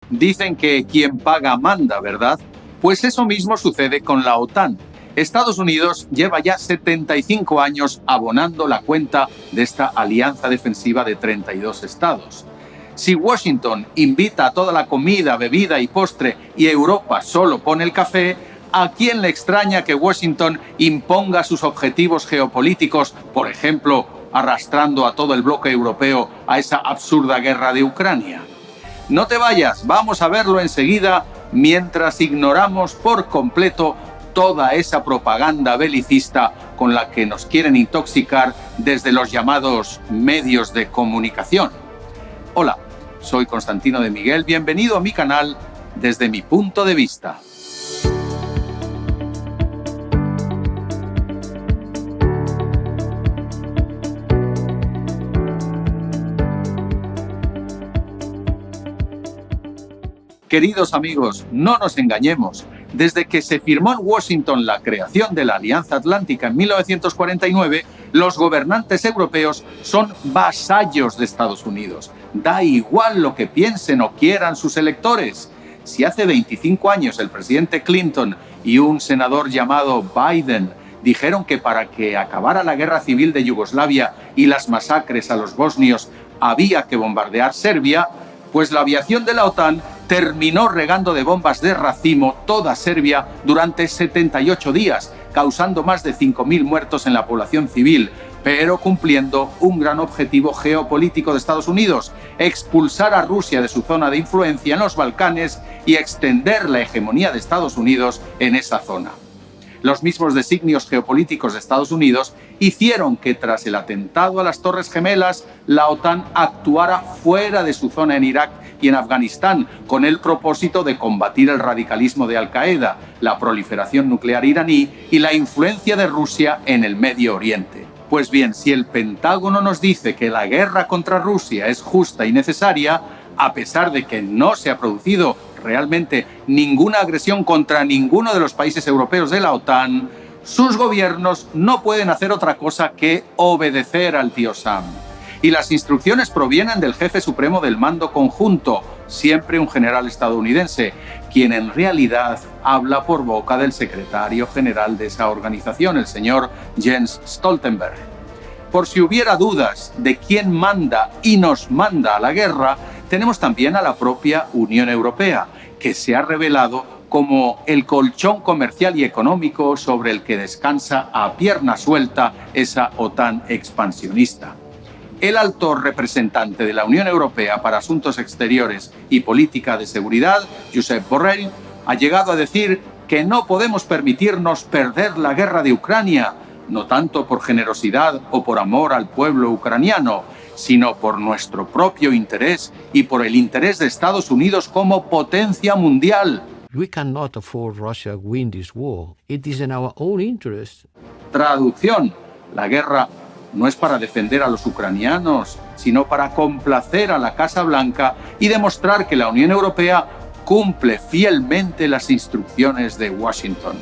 Dicen que quien paga manda, ¿verdad? Pues eso mismo sucede con la OTAN. Estados Unidos lleva ya 75 años abonando la cuenta de esta alianza defensiva de 32 estados. Si Washington invita a toda la comida, bebida y postre y Europa solo pone el café, ¿a quién le extraña que Washington imponga sus objetivos geopolíticos, por ejemplo, arrastrando a todo el bloque europeo a esa absurda guerra de Ucrania? No te vayas, vamos a verlo enseguida mientras ignoramos por completo toda esa propaganda belicista con la que nos quieren intoxicar desde los llamados medios de comunicación. Hola, soy Constantino de Miguel, bienvenido a mi canal desde mi punto de vista. Queridos amigos, no nos engañemos. Desde que se firmó en Washington la creación de la Alianza Atlántica en 1949, los gobernantes europeos son vasallos de Estados Unidos. Da igual lo que piensen o quieran sus electores. Si hace 25 años el presidente Clinton y un senador llamado Biden dijeron que para que acabara la guerra civil de Yugoslavia y las masacres a los bosnios había que bombardear Serbia, pues la aviación de la OTAN terminó regando de bombas de racimo toda Serbia durante 78 días, causando más de 5.000 muertos en la población civil, pero cumpliendo un gran objetivo geopolítico de Estados Unidos: expulsar a Rusia de su zona de influencia en los Balcanes y extender la hegemonía de Estados Unidos en esa zona. Los mismos designios geopolíticos de Estados Unidos hicieron que tras el atentado a las Torres Gemelas, la OTAN actuara fuera de su zona en Irak y en Afganistán, con el propósito de combatir el radicalismo de Al-Qaeda, la proliferación nuclear iraní y la influencia de Rusia en el Medio Oriente. Pues bien, si el Pentágono nos dice que la guerra contra Rusia es justa y necesaria, a pesar de que no se ha producido realmente ninguna agresión contra ninguno de los países europeos de la OTAN, sus gobiernos no pueden hacer otra cosa que obedecer al tío Sam. Y las instrucciones provienen del jefe supremo del mando conjunto, siempre un general estadounidense, quien en realidad habla por boca del secretario general de esa organización, el señor Jens Stoltenberg. Por si hubiera dudas de quién manda y nos manda a la guerra, tenemos también a la propia Unión Europea, que se ha revelado como el colchón comercial y económico sobre el que descansa a pierna suelta esa OTAN expansionista. El alto representante de la Unión Europea para Asuntos Exteriores y Política de Seguridad, Josep Borrell, ha llegado a decir que no podemos permitirnos perder la guerra de Ucrania, no tanto por generosidad o por amor al pueblo ucraniano, sino por nuestro propio interés y por el interés de Estados Unidos como potencia mundial. We cannot afford Russia to win this war. It is in our own interest. Traducción: la guerra no es para defender a los ucranianos, sino para complacer a la Casa Blanca y demostrar que la Unión Europea cumple fielmente las instrucciones de Washington.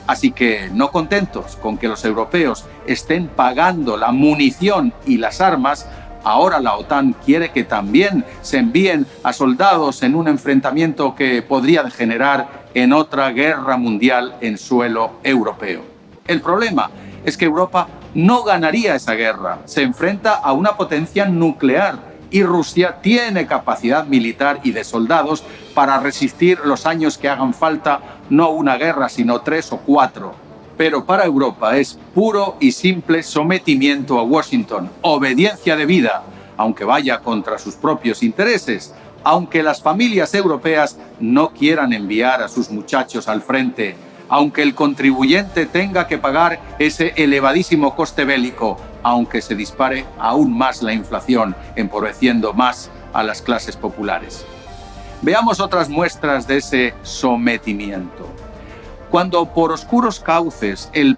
Así que, no contentos con que los europeos estén pagando la munición y las armas, ahora la OTAN quiere que también se envíen a soldados en un enfrentamiento que podría degenerar en otra guerra mundial en suelo europeo. El problema es que Europa no ganaría esa guerra. Se enfrenta a una potencia nuclear y Rusia tiene capacidad militar y de soldados para resistir los años que hagan falta, no una guerra, sino 3 o 4. Pero para Europa es puro y simple sometimiento a Washington, obediencia debida, aunque vaya contra sus propios intereses, aunque las familias europeas no quieran enviar a sus muchachos al frente, aunque el contribuyente tenga que pagar ese elevadísimo coste bélico, aunque se dispare aún más la inflación, empobreciendo más a las clases populares. Veamos otras muestras de ese sometimiento. Cuando por oscuros cauces el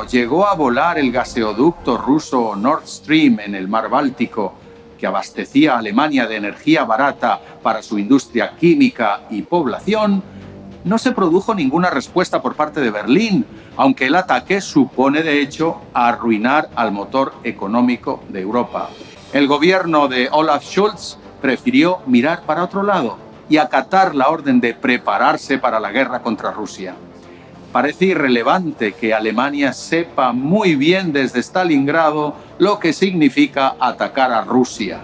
llegó a volar el gaseoducto ruso Nord Stream en el mar Báltico, que abastecía a Alemania de energía barata para su industria química y población, no se produjo ninguna respuesta por parte de Berlín, aunque el ataque supone de hecho arruinar al motor económico de Europa. El gobierno de Olaf Scholz prefirió mirar para otro lado. y acatar la orden de prepararse para la guerra contra Rusia. Parece irrelevante que Alemania sepa muy bien desde Stalingrado lo que significa atacar a Rusia.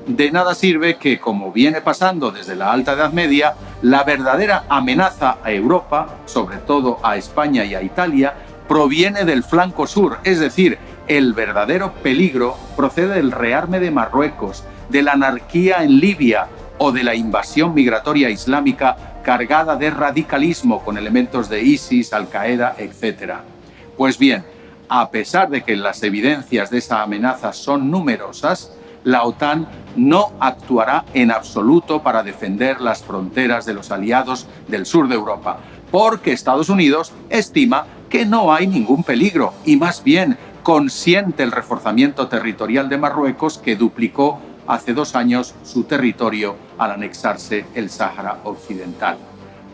De nada sirve que, como viene pasando desde la Alta Edad Media, la verdadera amenaza a Europa, sobre todo a España y a Italia, proviene del flanco sur, es decir, el verdadero peligro procede del rearme de Marruecos, de la anarquía en Libia o de la invasión migratoria islámica cargada de radicalismo con elementos de ISIS, Al-Qaeda, etc. Pues bien, a pesar de que las evidencias de esa amenaza son numerosas, la OTAN no actuará en absoluto para defender las fronteras de los aliados del sur de Europa, porque Estados Unidos estima que no hay ningún peligro y más bien consiente el reforzamiento territorial de Marruecos, que duplicó hace 2 años su territorio al anexarse el Sáhara Occidental.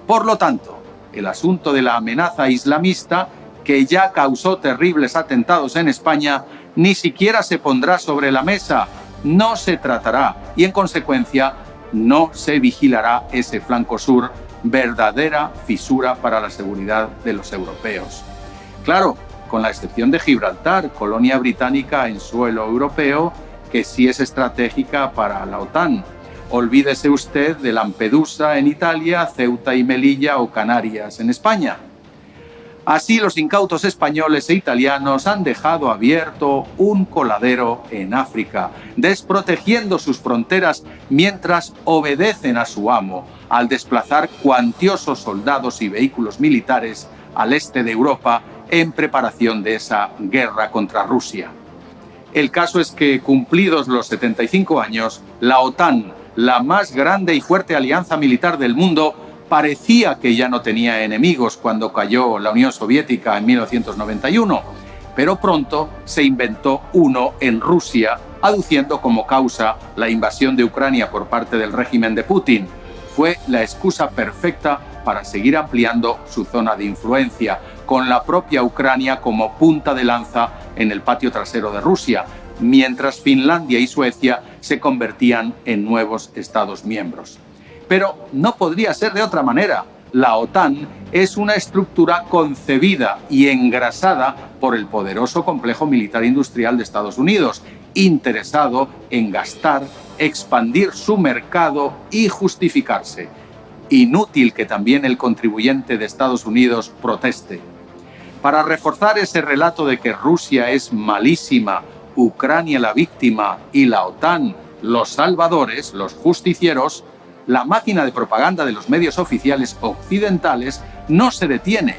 Por lo tanto, el asunto de la amenaza islamista, que ya causó terribles atentados en España, ni siquiera se pondrá sobre la mesa, no se tratará y, en consecuencia, no se vigilará ese flanco sur, verdadera fisura para la seguridad de los europeos. Claro, con la excepción de Gibraltar, colonia británica en suelo europeo, que sí es estratégica para la OTAN. Olvídese usted de Lampedusa en Italia, Ceuta y Melilla o Canarias en España. Así, los incautos españoles e italianos han dejado abierto un coladero en África, desprotegiendo sus fronteras mientras obedecen a su amo al desplazar cuantiosos soldados y vehículos militares al este de Europa en preparación de esa guerra contra Rusia. El caso es que, cumplidos los 75 años, la OTAN, la más grande y fuerte alianza militar del mundo, parecía que ya no tenía enemigos cuando cayó la Unión Soviética en 1991, pero pronto se inventó uno en Rusia, aduciendo como causa la invasión de Ucrania por parte del régimen de Putin. Fue la excusa perfecta para seguir ampliando su zona de influencia, con la propia Ucrania como punta de lanza en el patio trasero de Rusia, mientras Finlandia y Suecia se convertían en nuevos Estados miembros. Pero no podría ser de otra manera. La OTAN es una estructura concebida y engrasada por el poderoso complejo militar industrial de Estados Unidos, interesado en gastar, expandir su mercado y justificarse. Inútil que también el contribuyente de Estados Unidos proteste. Para reforzar ese relato de que Rusia es malísima, Ucrania la víctima y la OTAN los salvadores, los justicieros, la máquina de propaganda de los medios oficiales occidentales no se detiene.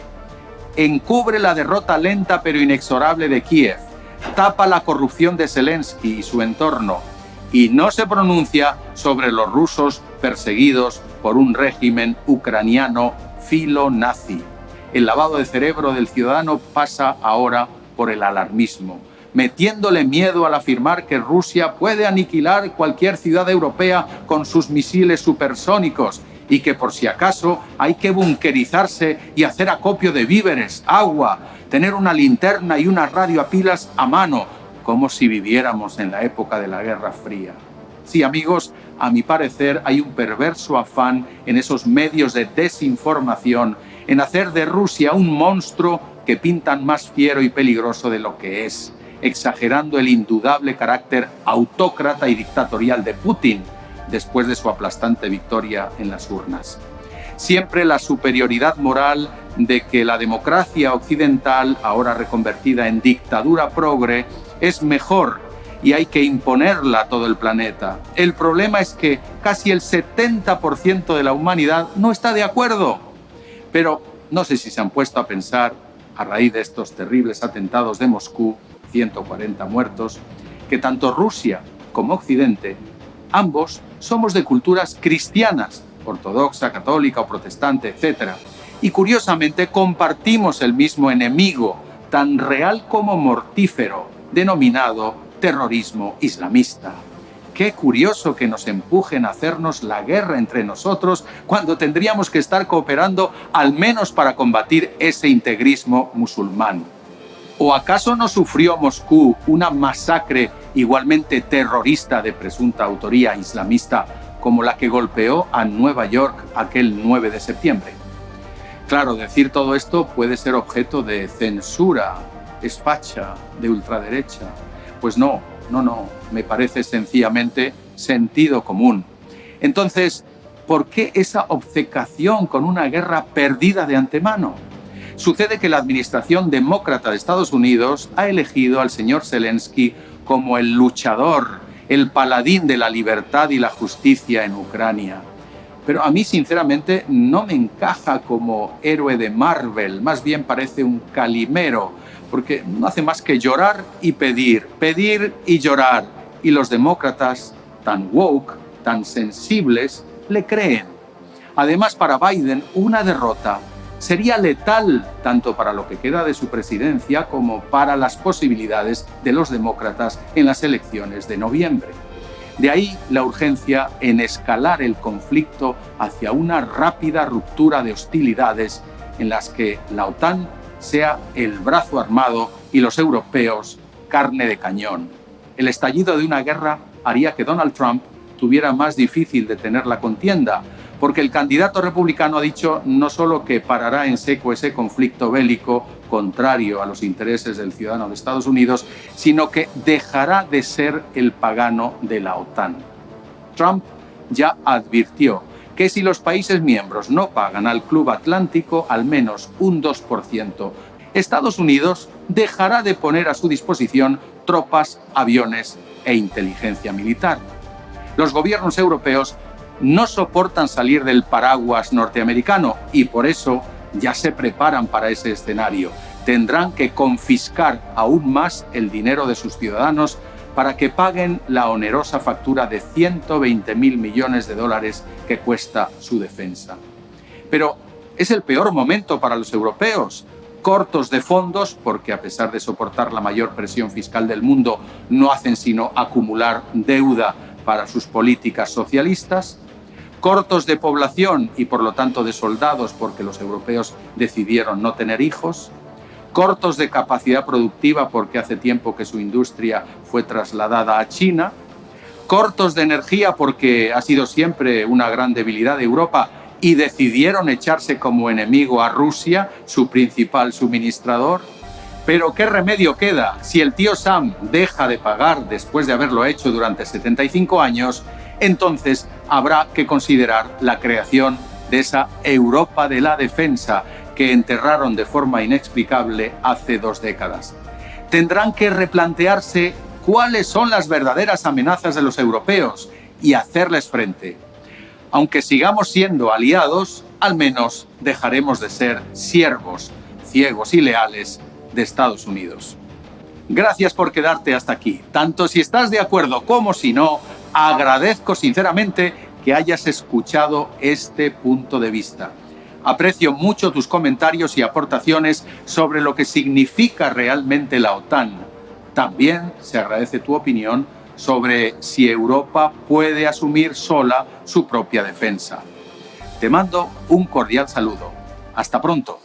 Encubre la derrota lenta pero inexorable de Kiev, tapa la corrupción de Zelensky y su entorno, y no se pronuncia sobre los rusos perseguidos por un régimen ucraniano filo-nazi. El lavado de cerebro del ciudadano pasa ahora por el alarmismo, metiéndole miedo al afirmar que Rusia puede aniquilar cualquier ciudad europea con sus misiles supersónicos y que, por si acaso, hay que bunkerizarse y hacer acopio de víveres, agua, tener una linterna y una radio a pilas a mano, como si viviéramos en la época de la Guerra Fría. Sí, amigos, a mi parecer hay un perverso afán en esos medios de desinformación en hacer de Rusia un monstruo que pintan más fiero y peligroso de lo que es, exagerando el indudable carácter autócrata y dictatorial de Putin después de su aplastante victoria en las urnas. Siempre la superioridad moral de que la democracia occidental, ahora reconvertida en dictadura progre, es mejor y hay que imponerla a todo el planeta. El problema es que casi el 70% de la humanidad no está de acuerdo. Pero no sé si se han puesto a pensar, a raíz de estos terribles atentados de Moscú, 140 muertos, que tanto Rusia como Occidente, ambos somos de culturas cristianas, ortodoxa, católica o protestante, etc. Y curiosamente compartimos el mismo enemigo, tan real como mortífero, denominado terrorismo islamista. Qué curioso que nos empujen a hacernos la guerra entre nosotros cuando tendríamos que estar cooperando al menos para combatir ese integrismo musulmán. ¿O acaso no sufrió Moscú una masacre igualmente terrorista de presunta autoría islamista como la que golpeó a Nueva York aquel 9 de septiembre? Claro, decir todo esto puede ser objeto de censura, es facha, de ultraderecha. Pues no, me parece sencillamente sentido común. Entonces, ¿por qué esa obcecación con una guerra perdida de antemano? Sucede que la administración demócrata de Estados Unidos ha elegido al señor Zelensky como el luchador, el paladín de la libertad y la justicia en Ucrania. Pero a mí, sinceramente, no me encaja como héroe de Marvel, más bien parece un Calimero, porque no hace más que llorar y pedir y llorar. Y los demócratas, tan woke, tan sensibles, le creen. Además, para Biden, una derrota sería letal tanto para lo que queda de su presidencia como para las posibilidades de los demócratas en las elecciones de noviembre. De ahí la urgencia en escalar el conflicto hacia una rápida ruptura de hostilidades en las que la OTAN sea el brazo armado y los europeos carne de cañón. El estallido de una guerra haría que Donald Trump tuviera más difícil detener la contienda, porque el candidato republicano ha dicho no solo que parará en seco ese conflicto bélico contrario a los intereses del ciudadano de Estados Unidos, sino que dejará de ser el pagano de la OTAN. Trump ya advirtió que si los países miembros no pagan al Club Atlántico al menos un 2%, Estados Unidos dejará de poner a su disposición tropas, aviones e inteligencia militar. Los gobiernos europeos no soportan salir del paraguas norteamericano y por eso ya se preparan para ese escenario. Tendrán que confiscar aún más el dinero de sus ciudadanos para que paguen la onerosa factura de 120.000 millones de dólares que cuesta su defensa. Pero es el peor momento para los europeos, cortos de fondos porque a pesar de soportar la mayor presión fiscal del mundo no hacen sino acumular deuda para sus políticas socialistas, cortos de población y por lo tanto de soldados porque los europeos decidieron no tener hijos, cortos de capacidad productiva porque hace tiempo que su industria fue trasladada a China, cortos de energía porque ha sido siempre una gran debilidad de Europa y decidieron echarse como enemigo a Rusia, su principal suministrador. Pero ¿qué remedio queda si el tío Sam deja de pagar después de haberlo hecho durante 75 años? Entonces habrá que considerar la creación de esa Europa de la defensa que enterraron de forma inexplicable hace 2 décadas. Tendrán que replantearse cuáles son las verdaderas amenazas de los europeos y hacerles frente. Aunque sigamos siendo aliados, al menos dejaremos de ser siervos, ciegos y leales de Estados Unidos. Gracias por quedarte hasta aquí. Tanto si estás de acuerdo como si no, agradezco sinceramente que hayas escuchado este punto de vista. Aprecio mucho tus comentarios y aportaciones sobre lo que significa realmente la OTAN. También se agradece tu opinión sobre si Europa puede asumir sola su propia defensa. Te mando un cordial saludo. Hasta pronto.